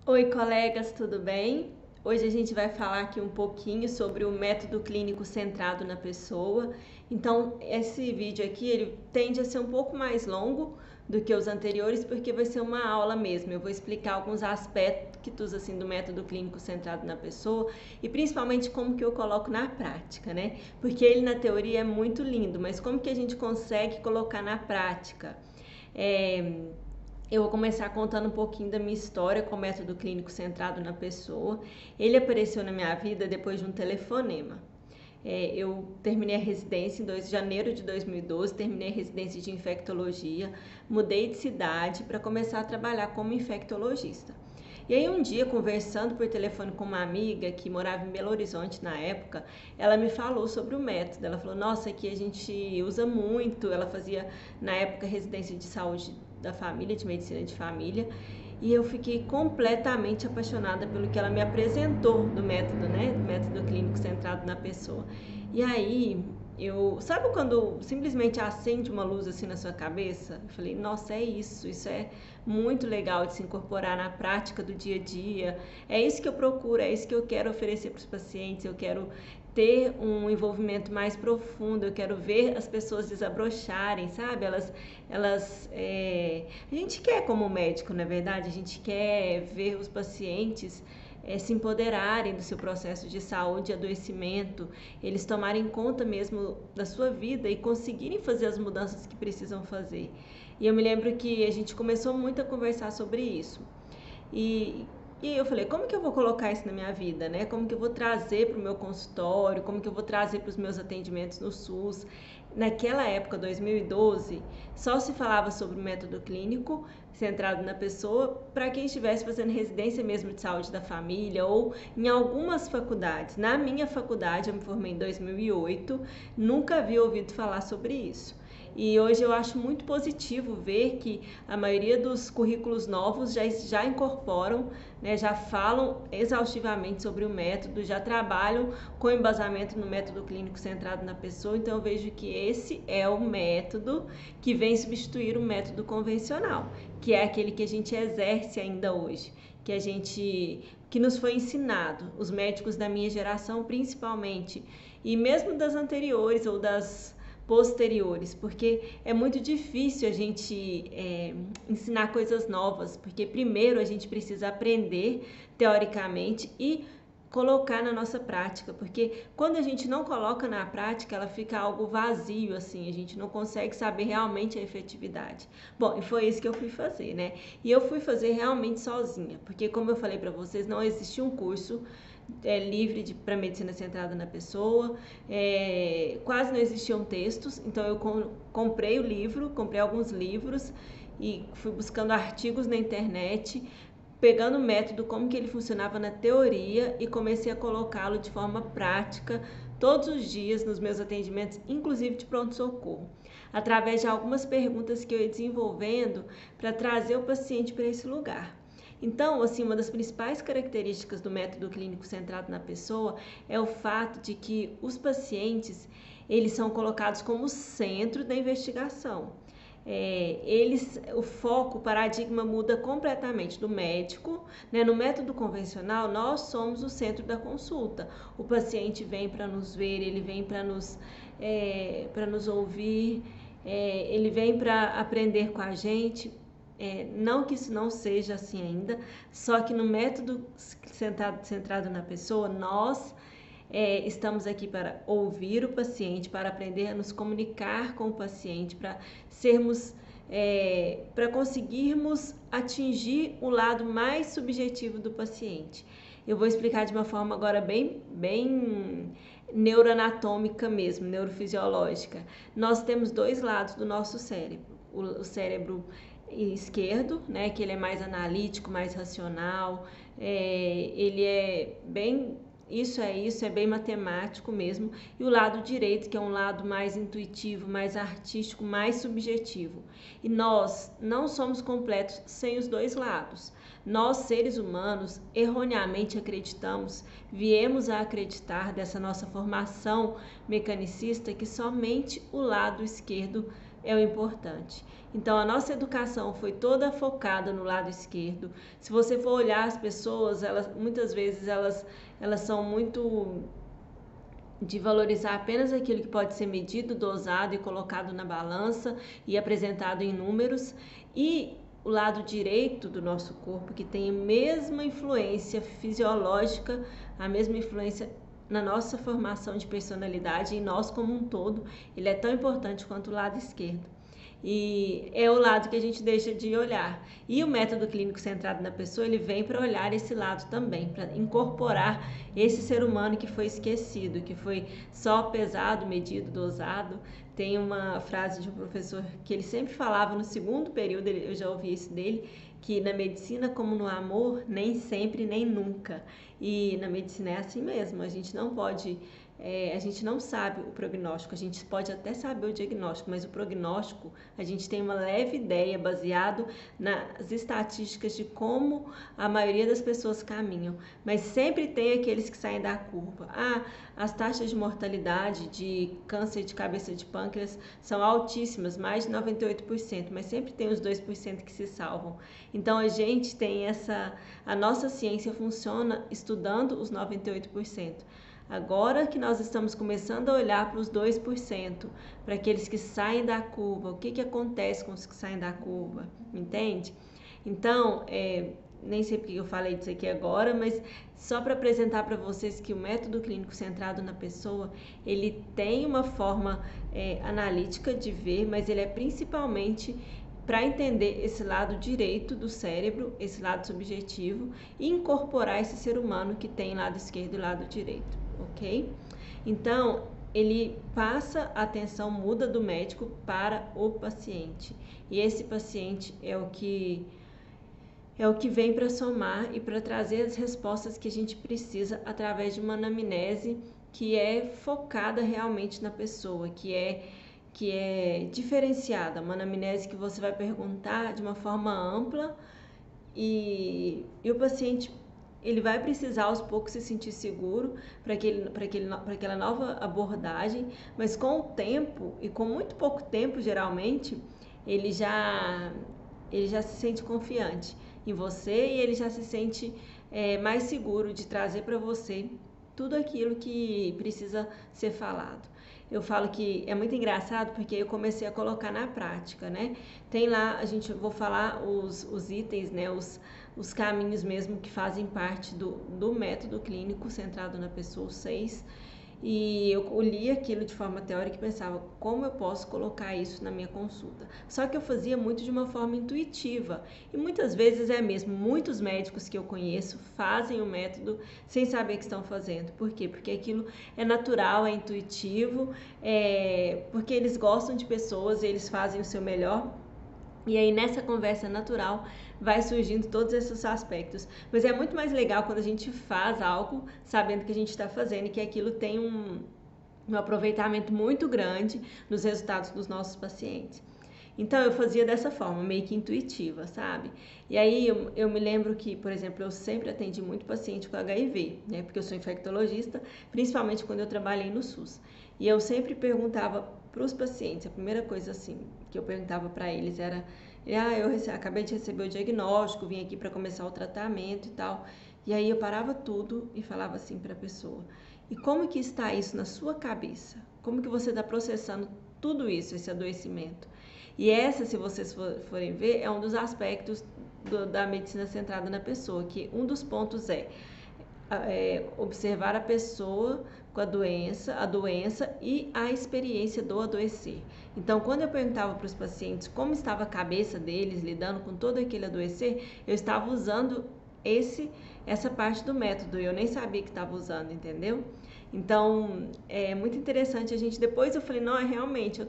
Oi, colegas, tudo bem? Hoje a gente vai falar aqui um pouquinho sobre o método clínico centrado na pessoa. Então, esse vídeo aqui, ele tende a ser um pouco mais longo do que os anteriores, porque vai ser uma aula mesmo. Eu vou explicar alguns aspectos assim do método clínico centrado na pessoa e principalmente como que eu coloco na prática, né? Porque ele na teoria é muito lindo, mas como que a gente consegue colocar na prática? É, eu vou começar contando um pouquinho da minha história com o método clínico centrado na pessoa. Ele apareceu na minha vida depois de um telefonema. Eu terminei a residência em janeiro de 2012, terminei a residência de infectologia, mudei de cidade para começar a trabalhar como infectologista. E aí um dia, conversando por telefone com uma amiga que morava em Belo Horizonte na época, ela me falou sobre o método. Ela falou, nossa, aqui a gente usa muito. Ela fazia, na época, residência de saúde da família, de medicina de família. E eu fiquei completamente apaixonada pelo que ela me apresentou do método, né? Do método clínico centrado na pessoa. E aí, sabe quando simplesmente acende uma luz assim na sua cabeça? Eu falei, nossa, isso é muito legal de se incorporar na prática do dia a dia. É isso que eu procuro, é isso que eu quero oferecer para os pacientes. Eu quero ter um envolvimento mais profundo, eu quero ver as pessoas desabrocharem, sabe? A gente quer como médico, na verdade, a gente quer ver os pacientes se empoderarem do seu processo de saúde e adoecimento, eles tomarem conta mesmo da sua vida e conseguirem fazer as mudanças que precisam fazer. E eu me lembro que a gente começou muito a conversar sobre isso. E, e eu falei, como que eu vou colocar isso na minha vida, né? Como que eu vou trazer para o meu consultório, como que eu vou trazer para os meus atendimentos no SUS? Naquela época, 2012, só se falava sobre o método clínico centrado na pessoa para quem estivesse fazendo residência mesmo de saúde da família ou em algumas faculdades. Na minha faculdade, eu me formei em 2008, nunca havia ouvido falar sobre isso. E hoje eu acho muito positivo ver que a maioria dos currículos novos já incorporam, né, já falam exaustivamente sobre o método, já trabalham com embasamento no método clínico centrado na pessoa. Então eu vejo que esse é o método que vem substituir o método convencional, que é aquele que a gente exerce ainda hoje, que nos foi ensinado, os médicos da minha geração principalmente, e mesmo das anteriores ou das posteriores, porque é muito difícil a gente ensinar coisas novas, porque primeiro a gente precisa aprender teoricamente e colocar na nossa prática, porque quando a gente não coloca na prática, ela fica algo vazio, assim, a gente não consegue saber realmente a efetividade. Bom, e foi isso que eu fui fazer, né? E eu fui fazer realmente sozinha, porque como eu falei para vocês, não existia um curso livre para medicina centrada na pessoa, quase não existiam textos, então eu comprei o livro, comprei alguns livros e fui buscando artigos na internet, pegando o método, como que ele funcionava na teoria e comecei a colocá-lo de forma prática todos os dias nos meus atendimentos, inclusive de pronto-socorro, através de algumas perguntas que eu ia desenvolvendo para trazer o paciente para esse lugar. Então, assim, uma das principais características do método clínico centrado na pessoa é o fato de que os pacientes, eles são colocados como centro da investigação. O foco, o paradigma muda completamente do médico, né? No método convencional, nós somos o centro da consulta. O paciente vem para nos ver, ele vem para nos ouvir, ele vem para aprender com a gente. Não que isso não seja assim ainda, só que no método centrado na pessoa, nós estamos aqui para ouvir o paciente, para aprender a nos comunicar com o paciente, para para conseguirmos atingir o lado mais subjetivo do paciente. Eu vou explicar de uma forma agora bem neuroanatômica mesmo, neurofisiológica. Nós temos dois lados do nosso cérebro. O cérebro esquerdo, né, que ele é mais analítico, mais racional, ele é bem isso, é bem matemático mesmo, e o lado direito, que é um lado mais intuitivo, mais artístico, mais subjetivo. E nós não somos completos sem os dois lados. Nós, seres humanos, erroneamente acreditamos, viemos a acreditar dessa nossa formação mecanicista que somente o lado esquerdo é o importante. Então, a nossa educação foi toda focada no lado esquerdo. Se você for olhar as pessoas, muitas vezes elas são muito de valorizar apenas aquilo que pode ser medido, dosado e colocado na balança e apresentado em números, e o lado direito do nosso corpo, que tem a mesma influência fisiológica, a mesma influência na nossa formação de personalidade e nós como um todo, ele é tão importante quanto o lado esquerdo. E é o lado que a gente deixa de olhar. E o método clínico centrado na pessoa, ele vem para olhar esse lado também, para incorporar esse ser humano que foi esquecido, que foi só pesado, medido, dosado. Tem uma frase de um professor que ele sempre falava no segundo período, eu já ouvi isso dele, que na medicina, como no amor, nem sempre, nem nunca. E na medicina é assim mesmo, a gente não pode... a gente não sabe o prognóstico, a gente pode até saber o diagnóstico, mas o prognóstico a gente tem uma leve ideia baseado nas estatísticas de como a maioria das pessoas caminham, mas sempre tem aqueles que saem da curva. As taxas de mortalidade de câncer de cabeça de pâncreas são altíssimas, mais de 98%, mas sempre tem os 2% que se salvam. Então a gente tem a nossa ciência funciona estudando os 98%. Agora que nós estamos começando a olhar para os 2%, para aqueles que saem da curva, o que acontece com os que saem da curva, entende? Então, nem sei porque eu falei disso aqui agora, mas só para apresentar para vocês que o método clínico centrado na pessoa, ele tem uma forma analítica de ver, mas ele é principalmente para entender esse lado direito do cérebro, esse lado subjetivo, e incorporar esse ser humano que tem lado esquerdo e lado direito. Ok? Então, ele passa a atenção, muda do médico para o paciente. E esse paciente é o que vem para somar e para trazer as respostas que a gente precisa através de uma anamnese que é focada realmente na pessoa, que é diferenciada, uma anamnese que você vai perguntar de uma forma ampla e o paciente ele vai precisar aos poucos se sentir seguro para aquela nova abordagem, mas com o tempo, e com muito pouco tempo geralmente, ele já se sente confiante em você e ele já se sente mais seguro de trazer para você tudo aquilo que precisa ser falado. Eu falo que é muito engraçado porque eu comecei a colocar na prática, né? Tem lá, vou falar os itens, né? Os caminhos mesmo que fazem parte do método clínico centrado na pessoa, os 6. E eu li aquilo de forma teórica e pensava, como eu posso colocar isso na minha consulta? Só que eu fazia muito de uma forma intuitiva. E muitas vezes muitos médicos que eu conheço fazem o método sem saber o que estão fazendo. Por quê? Porque aquilo é natural, é intuitivo, porque eles gostam de pessoas, eles fazem o seu melhor. E aí nessa conversa natural vai surgindo todos esses aspectos. Mas é muito mais legal quando a gente faz algo sabendo que a gente está fazendo e que aquilo tem um aproveitamento muito grande nos resultados dos nossos pacientes. Então eu fazia dessa forma, meio que intuitiva, sabe? E aí eu me lembro que, por exemplo, eu sempre atendi muito paciente com HIV, né? Porque eu sou infectologista, principalmente quando eu trabalhei no SUS. E eu sempre perguntava para os pacientes, a primeira coisa assim que eu perguntava para eles era: eu acabei de receber o diagnóstico, vim aqui para começar o tratamento e tal. E aí eu parava tudo e falava assim para a pessoa: e como que está isso na sua cabeça? Como que você está processando tudo isso, esse adoecimento? E se vocês forem ver, é um dos aspectos da medicina centrada na pessoa, que um dos pontos é observar a pessoa com a doença e a experiência do adoecer. Então, quando eu perguntava para os pacientes como estava a cabeça deles lidando com todo aquele adoecer, eu estava usando essa parte do método, eu nem sabia que estava usando, entendeu? Então, é muito interessante depois eu falei, não, realmente,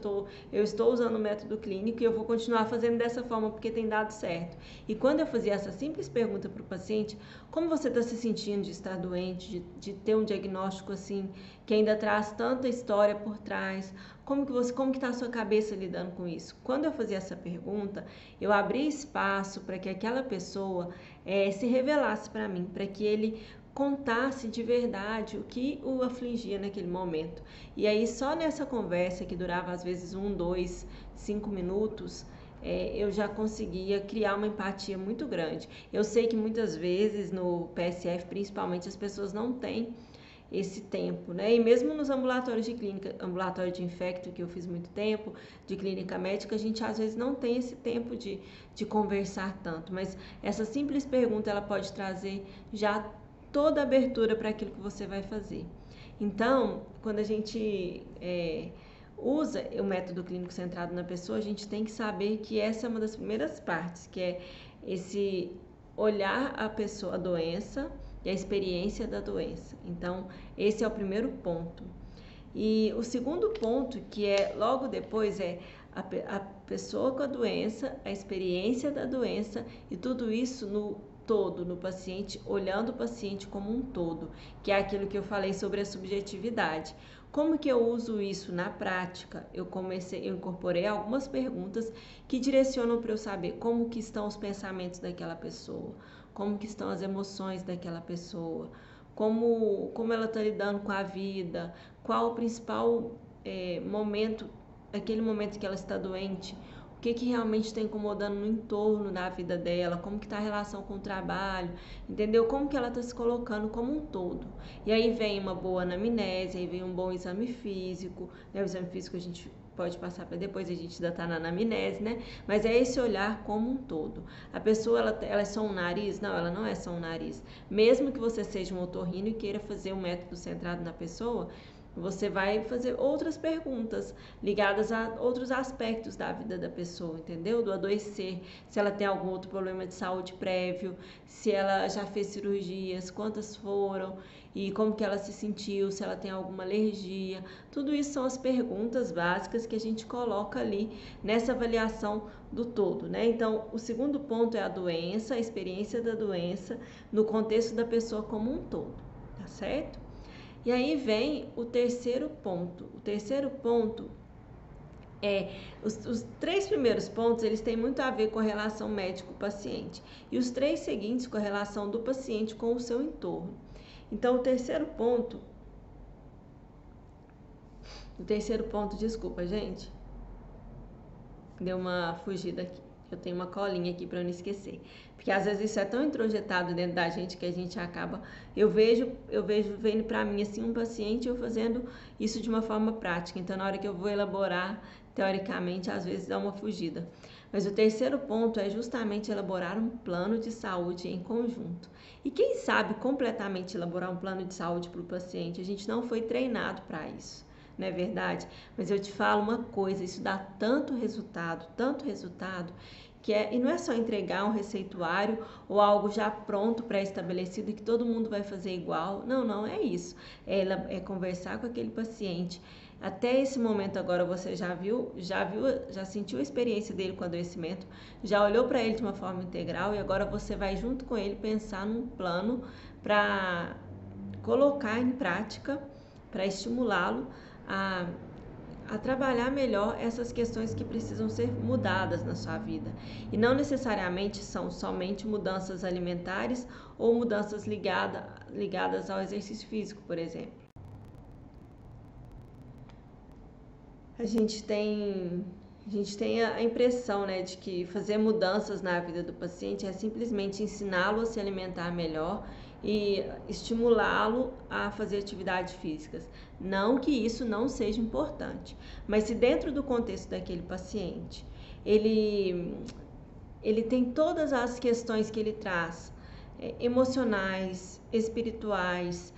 eu estou usando o método clínico e eu vou continuar fazendo dessa forma porque tem dado certo. E quando eu fazia essa simples pergunta para o paciente, como você está se sentindo de estar doente, de ter um diagnóstico assim, que ainda traz tanta história por trás, como que está a sua cabeça lidando com isso? Quando eu fazia essa pergunta, eu abria espaço para que aquela pessoa se revelasse para mim, para que ele contasse de verdade o que o afligia naquele momento. E aí só nessa conversa, que durava às vezes 1, 2, 5 minutos, eu já conseguia criar uma empatia muito grande. Eu sei que muitas vezes no PSF, principalmente, as pessoas não têm esse tempo, né? E mesmo nos ambulatórios de clínica, ambulatório de infecto, que eu fiz muito tempo, de clínica médica, a gente às vezes não tem esse tempo de conversar tanto, mas essa simples pergunta, ela pode trazer já toda a abertura para aquilo que você vai fazer. Então, quando a gente usa o método clínico centrado na pessoa, a gente tem que saber que essa é uma das primeiras partes, que é esse olhar a pessoa, a doença, e a experiência da doença. Então, esse é o primeiro ponto. E o segundo ponto, que é logo depois, é a pessoa com a doença, a experiência da doença e tudo isso no todo, no paciente, olhando o paciente como um todo, que é aquilo que eu falei sobre a subjetividade. Como que eu uso isso na prática? Eu incorporei algumas perguntas que direcionam para eu saber como que estão os pensamentos daquela pessoa, como que estão as emoções daquela pessoa, como ela está lidando com a vida, qual o principal momento, aquele momento que ela está doente, o que realmente está incomodando no entorno da vida dela, como que está a relação com o trabalho, entendeu? Como que ela está se colocando como um todo. E aí vem uma boa anamnese, aí vem um bom exame físico, né? O exame físico a gente pode passar para depois, a gente ainda está na anamnese, né? Mas é esse olhar como um todo. A pessoa, ela é só um nariz? Não, ela não é só um nariz. Mesmo que você seja um otorrino e queira fazer um método centrado na pessoa, você vai fazer outras perguntas ligadas a outros aspectos da vida da pessoa, entendeu? Do adoecer, se ela tem algum outro problema de saúde prévio, se ela já fez cirurgias, quantas foram e como que ela se sentiu, se ela tem alguma alergia. Tudo isso são as perguntas básicas que a gente coloca ali nessa avaliação do todo, né? Então, o segundo ponto é a doença, a experiência da doença no contexto da pessoa como um todo, tá certo? E aí vem o terceiro ponto. O terceiro ponto os 3 primeiros pontos, eles têm muito a ver com a relação médico-paciente. E os 3 seguintes com a relação do paciente com o seu entorno. Então, o terceiro ponto, desculpa, gente. Deu uma fugida aqui. Eu tenho uma colinha aqui para não esquecer. Porque às vezes isso é tão introjetado dentro da gente que a gente acaba... Eu vejo vendo para mim assim um paciente eu fazendo isso de uma forma prática. Então, na hora que eu vou elaborar, teoricamente, às vezes dá uma fugida. Mas o terceiro ponto é justamente elaborar um plano de saúde em conjunto. E quem sabe completamente elaborar um plano de saúde para o paciente? A gente não foi treinado para isso. Não é verdade? Mas eu te falo uma coisa, isso dá tanto resultado, e não é só entregar um receituário ou algo já pronto, pré-estabelecido, que todo mundo vai fazer igual. Não, não é isso. É conversar com aquele paciente. Até esse momento agora você já sentiu a experiência dele com o adoecimento, já olhou para ele de uma forma integral e agora você vai junto com ele pensar num plano para colocar em prática, para estimulá-lo a trabalhar melhor essas questões que precisam ser mudadas na sua vida. E não necessariamente são somente mudanças alimentares ou mudanças ligadas ao exercício físico, por exemplo. A gente tem a impressão, né, de que fazer mudanças na vida do paciente é simplesmente ensiná-lo a se alimentar melhor e estimulá-lo a fazer atividades físicas. Não que isso não seja importante, mas se dentro do contexto daquele paciente, ele tem todas as questões que ele traz, emocionais, espirituais,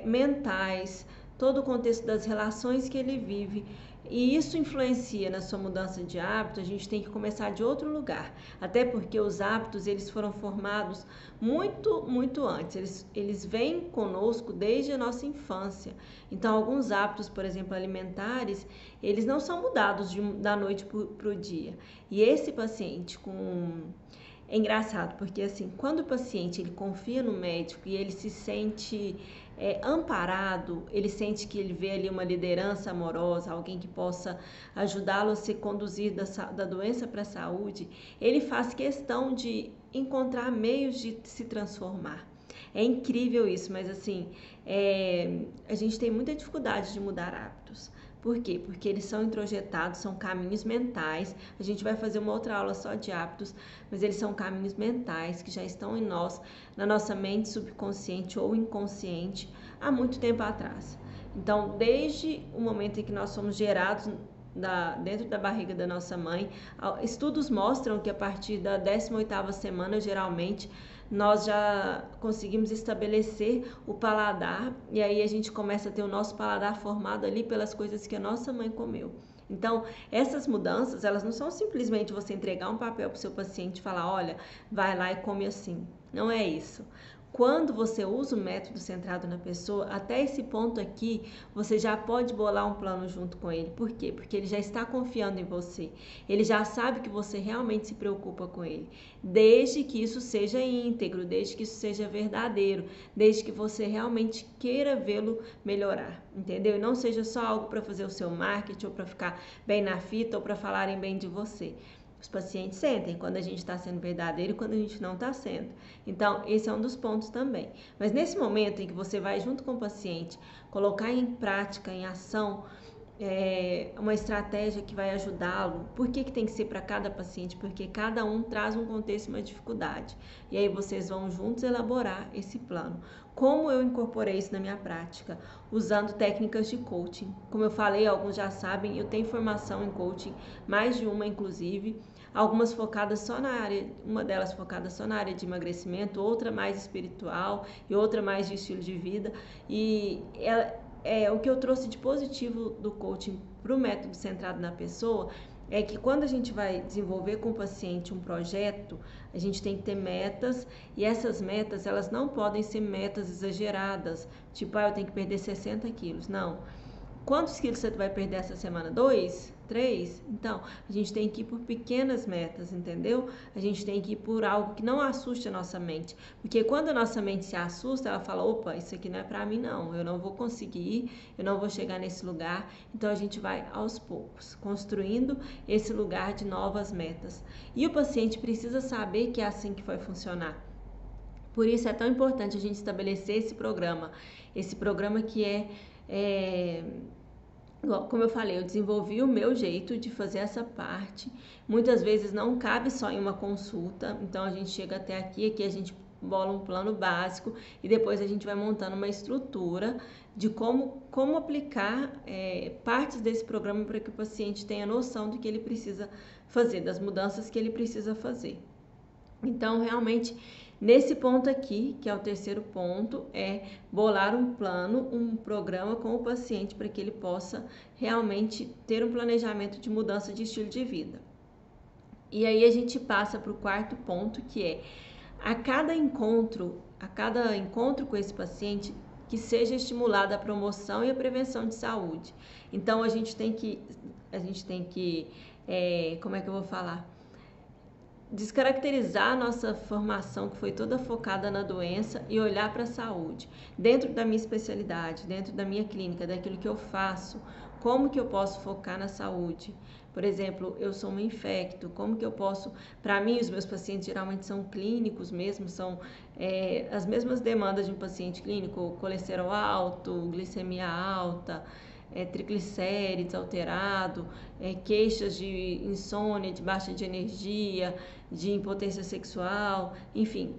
mentais, todo o contexto das relações que ele vive, e isso influencia na sua mudança de hábito, a gente tem que começar de outro lugar. Até porque os hábitos, eles foram formados muito, muito antes. Eles vêm conosco desde a nossa infância. Então, alguns hábitos, por exemplo, alimentares, eles não são mudados da noite para o dia. E esse paciente É engraçado, porque assim, quando o paciente ele confia no médico e ele se sente amparado, ele sente que ele vê ali uma liderança amorosa, alguém que possa ajudá-lo a se conduzir da doença para a saúde, ele faz questão de encontrar meios de se transformar. É incrível isso, mas assim, a gente tem muita dificuldade de mudar hábitos. Por quê? Porque eles são introjetados, são caminhos mentais. A gente vai fazer uma outra aula só de hábitos, mas eles são caminhos mentais que já estão em nós, na nossa mente subconsciente ou inconsciente, há muito tempo atrás. Então, desde o momento em que nós somos gerados dentro da barriga da nossa mãe, estudos mostram que a partir da 18ª semana, geralmente, nós já conseguimos estabelecer o paladar e aí a gente começa a ter o nosso paladar formado ali pelas coisas que a nossa mãe comeu. Então, essas mudanças, elas não são simplesmente você entregar um papel para o seu paciente e falar, olha, vai lá e come assim. Não é isso. Quando você usa o método centrado na pessoa, até esse ponto aqui, você já pode bolar um plano junto com ele. Por quê? Porque ele já está confiando em você. Ele já sabe que você realmente se preocupa com ele. Desde que isso seja íntegro, desde que isso seja verdadeiro, desde que você realmente queira vê-lo melhorar, entendeu? E não seja só algo para fazer o seu marketing, ou para ficar bem na fita, ou para falarem bem de você. Os pacientes sentem quando a gente está sendo verdadeiro e quando a gente não está sendo. Então, esse é um dos pontos também. Mas nesse momento em que você vai junto com o paciente colocar em prática, em ação, uma estratégia que vai ajudá-lo. Por que tem que ser para cada paciente? Porque cada um traz um contexto e uma dificuldade. E aí vocês vão juntos elaborar esse plano. Como eu incorporei isso na minha prática? Usando técnicas de coaching. Como eu falei, alguns já sabem, eu tenho formação em coaching, mais de uma inclusive. Algumas focadas só na área, uma delas focada só na área de emagrecimento, outra mais espiritual e outra mais de estilo de vida. E o que eu trouxe de positivo do coaching para o método centrado na pessoa é que quando a gente vai desenvolver com o paciente um projeto, a gente tem que ter metas e essas metas, elas não podem ser metas exageradas, tipo, eu tenho que perder 60 quilos, não. Quantos quilos você vai perder essa semana? 2? 3? Então, a gente tem que ir por pequenas metas, entendeu? A gente tem que ir por algo que não assuste a nossa mente. Porque quando a nossa mente se assusta, ela fala, opa, isso aqui não é pra mim não, eu não vou conseguir, eu não vou chegar nesse lugar. Então, a gente vai aos poucos, construindo esse lugar de novas metas. E o paciente precisa saber que é assim que vai funcionar. Por isso é tão importante a gente estabelecer esse programa que como eu falei, eu desenvolvi o meu jeito de fazer essa parte. Muitas vezes não cabe só em uma consulta, então a gente chega até aqui a gente bola um plano básico e depois a gente vai montando uma estrutura de como aplicar partes desse programa para que o paciente tenha noção do que ele precisa fazer, das mudanças que ele precisa fazer. Então, realmente, nesse ponto aqui, que é o terceiro ponto, é bolar um plano, um programa com o paciente para que ele possa realmente ter um planejamento de mudança de estilo de vida. E aí a gente passa para o quarto ponto, que é a cada encontro com esse paciente, que seja estimulada a promoção e a prevenção de saúde. Então, a gente tem que como é que eu vou falar? Descaracterizar a nossa formação, que foi toda focada na doença, e olhar para a saúde. Dentro da minha especialidade, dentro da minha clínica, daquilo que eu faço, como que eu posso focar na saúde? Por exemplo, eu sou uma infecto, como que eu posso... Para mim, os meus pacientes geralmente são clínicos mesmo, são as mesmas demandas de um paciente clínico, colesterol alto, glicemia alta, triglicérides alterado, queixas de insônia, de baixa de energia, de impotência sexual, enfim.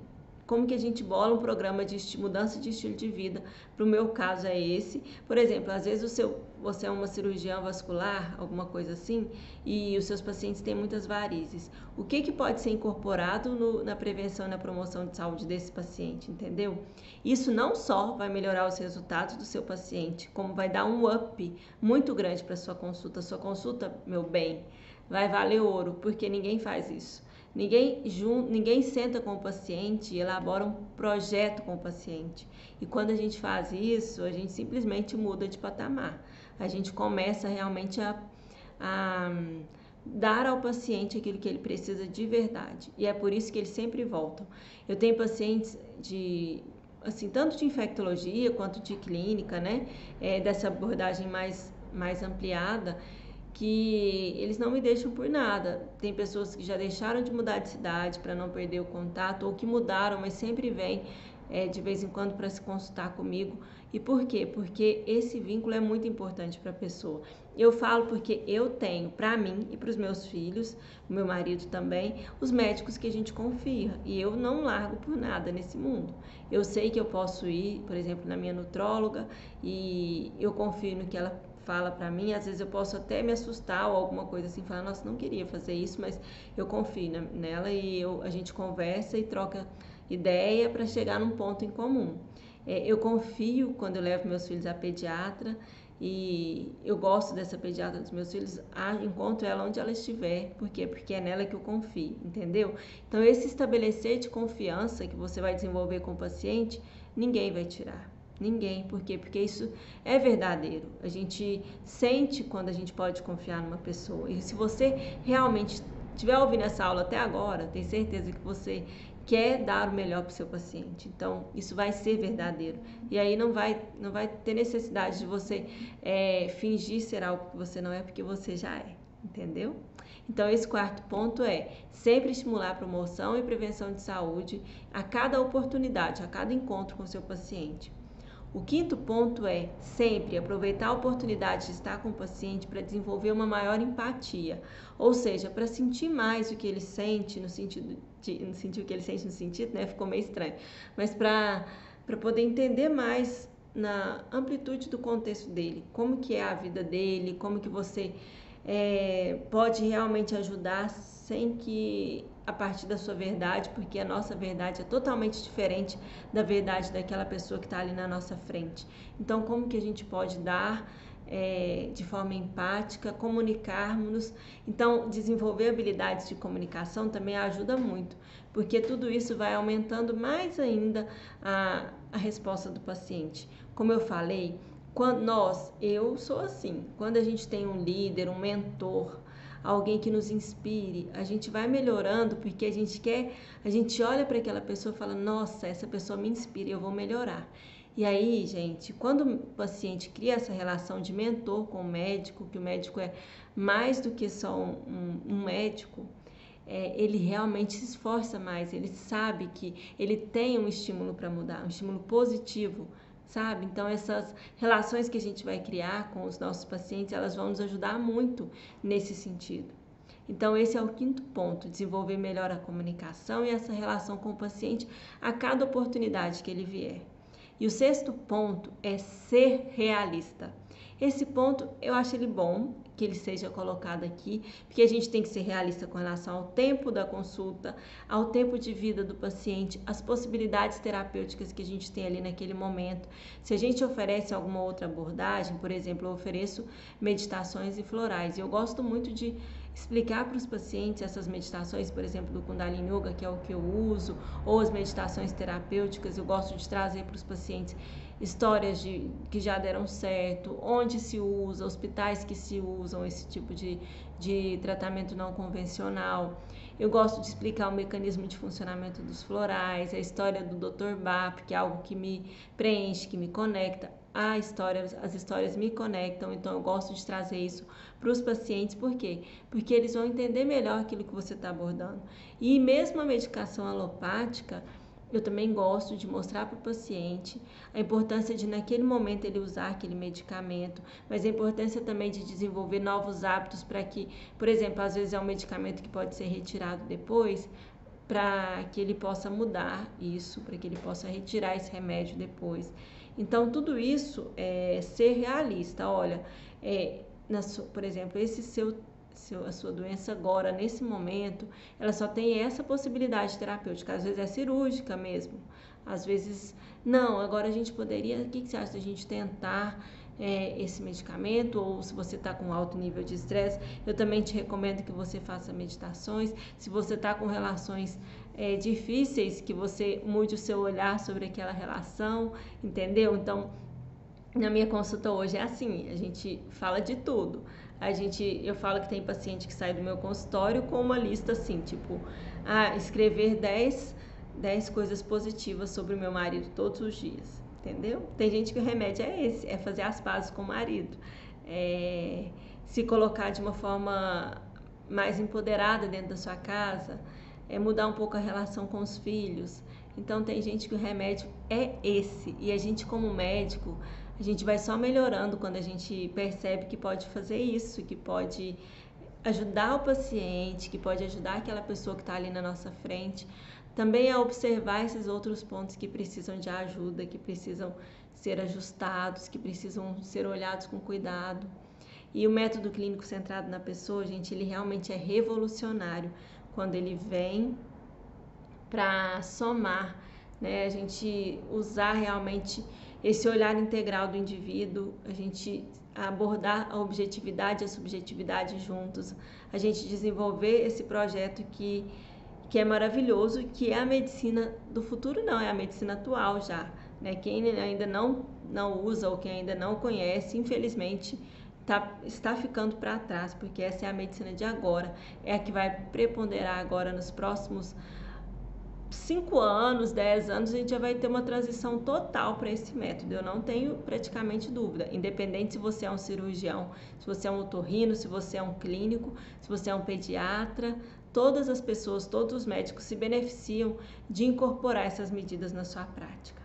Como que a gente bola um programa de mudança de estilo de vida? Para o meu caso é esse. Por exemplo, às vezes você é uma cirurgiã vascular, alguma coisa assim, e os seus pacientes têm muitas varizes. O que pode ser incorporado na prevenção e na promoção de saúde desse paciente, entendeu? Isso não só vai melhorar os resultados do seu paciente, como vai dar um up muito grande para a sua consulta. Sua consulta, meu bem, vai valer ouro, porque ninguém faz isso. Ninguém senta com o paciente e elabora um projeto com o paciente. E quando a gente faz isso, a gente simplesmente muda de patamar. A gente começa realmente a dar ao paciente aquilo que ele precisa de verdade. E é por isso que eles sempre voltam. Eu tenho pacientes tanto de infectologia quanto de clínica, né? Dessa abordagem mais ampliada, que eles não me deixam por nada. Tem pessoas que já deixaram de mudar de cidade para não perder o contato, ou que mudaram, mas sempre vêm de vez em quando para se consultar comigo. E por quê? Porque esse vínculo é muito importante para a pessoa. Eu falo porque eu tenho para mim e para os meus filhos, meu marido também, os médicos que a gente confia. E eu não largo por nada nesse mundo. Eu sei que eu posso ir, por exemplo, na minha nutróloga e eu confio no que ela fala para mim. Às vezes eu posso até me assustar ou alguma coisa assim, falar, nossa, não queria fazer isso, mas eu confio nela e a gente conversa e troca ideia para chegar num ponto em comum. Eu confio quando eu levo meus filhos à pediatra e eu gosto dessa pediatra dos meus filhos, encontro ela onde ela estiver. Por quê? Porque é nela que eu confio, entendeu? Então, esse estabelecer de confiança que você vai desenvolver com o paciente, ninguém vai tirar. Ninguém. Por quê? Porque isso é verdadeiro. A gente sente quando a gente pode confiar numa pessoa. E se você realmente estiver ouvindo essa aula até agora, tenho certeza que você quer dar o melhor para o seu paciente. Então, isso vai ser verdadeiro. E aí não vai ter necessidade de você fingir ser algo que você não é, porque você já é. Entendeu? Então, esse quarto ponto é sempre estimular a promoção e prevenção de saúde a cada oportunidade, a cada encontro com o seu paciente. O quinto ponto é sempre aproveitar a oportunidade de estar com o paciente para desenvolver uma maior empatia, ou seja, para sentir mais o que ele sente no sentido de sentir o que ele sente no sentido, né? Ficou meio estranho, mas para poder entender mais na amplitude do contexto dele, como que é a vida dele, como que você pode realmente ajudar sem que a partir da sua verdade, porque a nossa verdade é totalmente diferente da verdade daquela pessoa que está ali na nossa frente. Então, como que a gente pode dar de forma empática, comunicarmos-nos? Então, desenvolver habilidades de comunicação também ajuda muito, porque tudo isso vai aumentando mais ainda a resposta do paciente. Como eu falei, eu sou assim, quando a gente tem um líder, um mentor, alguém que nos inspire, a gente vai melhorando porque a gente olha para aquela pessoa e fala, nossa, essa pessoa me inspira, eu vou melhorar. E aí, gente, quando o paciente cria essa relação de mentor com o médico, que o médico é mais do que só um médico, ele realmente se esforça mais, ele sabe que ele tem um estímulo para mudar, um estímulo positivo, sabe? Então, essas relações que a gente vai criar com os nossos pacientes, elas vão nos ajudar muito nesse sentido. Então, esse é o quinto ponto, desenvolver melhor a comunicação e essa relação com o paciente a cada oportunidade que ele vier. E o sexto ponto é ser realista. Esse ponto eu acho ele bom, que ele seja colocado aqui, porque a gente tem que ser realista com relação ao tempo da consulta, ao tempo de vida do paciente, as possibilidades terapêuticas que a gente tem ali naquele momento. Se a gente oferece alguma outra abordagem, por exemplo, eu ofereço meditações e florais, e eu gosto muito de explicar para os pacientes essas meditações, por exemplo, do Kundalini Yoga, que é o que eu uso, ou as meditações terapêuticas, eu gosto de trazer para os pacientes histórias que já deram certo, onde se usa, hospitais que se usam esse tipo de tratamento não convencional. Eu gosto de explicar o mecanismo de funcionamento dos florais, a história do Dr. Bap, que é algo que me preenche, que me conecta. As histórias me conectam, então eu gosto de trazer isso para os pacientes. Por quê? Porque eles vão entender melhor aquilo que você está abordando. E mesmo a medicação alopática, eu também gosto de mostrar para o paciente a importância de naquele momento ele usar aquele medicamento, mas a importância também de desenvolver novos hábitos para que, por exemplo, às vezes é um medicamento que pode ser retirado depois, para que ele possa mudar isso, para que ele possa retirar esse remédio depois. Então, tudo isso é ser realista. Olha, por exemplo, a sua doença agora, nesse momento, ela só tem essa possibilidade terapêutica. Às vezes é cirúrgica mesmo. Às vezes, não. Agora a gente poderia... O que você acha da gente tentar esse medicamento? Ou se você está com alto nível de estresse, eu também te recomendo que você faça meditações. Se você está com relações difíceis, que você mude o seu olhar sobre aquela relação, entendeu? Então, na minha consulta hoje é assim, a gente fala de tudo. Eu falo que tem paciente que sai do meu consultório com uma lista assim, tipo, escrever 10 coisas positivas sobre o meu marido todos os dias, entendeu? Tem gente que o remédio é esse, é fazer as pazes com o marido, se colocar de uma forma mais empoderada dentro da sua casa, mudar um pouco a relação com os filhos, Então tem gente que o remédio é esse, e a gente como médico, a gente vai só melhorando quando a gente percebe que pode fazer isso, que pode ajudar o paciente, que pode ajudar aquela pessoa que está ali na nossa frente. Também é observar esses outros pontos que precisam de ajuda, que precisam ser ajustados, que precisam ser olhados com cuidado. E o método clínico centrado na pessoa, gente, ele realmente é revolucionário quando ele vem para somar, né? A gente usar realmente esse olhar integral do indivíduo, a gente abordar a objetividade e a subjetividade juntos, a gente desenvolver esse projeto que é maravilhoso, que é a medicina do futuro, não, é a medicina atual já, né? Quem ainda não usa ou quem ainda não conhece, infelizmente, está ficando para trás, porque essa é a medicina de agora, é a que vai preponderar agora nos próximos 5 anos, 10 anos, a gente já vai ter uma transição total para esse método. Eu não tenho praticamente dúvida. Independente se você é um cirurgião, se você é um otorrino, se você é um clínico, se você é um pediatra, todas as pessoas, todos os médicos se beneficiam de incorporar essas medidas na sua prática.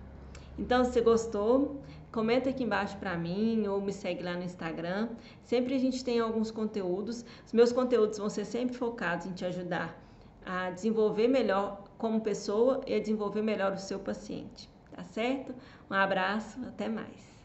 Então, se você gostou, comenta aqui embaixo para mim ou me segue lá no Instagram. Sempre a gente tem alguns conteúdos. Os meus conteúdos vão ser sempre focados em te ajudar a desenvolver melhor como pessoa e a desenvolver melhor o seu paciente, tá certo? Um abraço, até mais.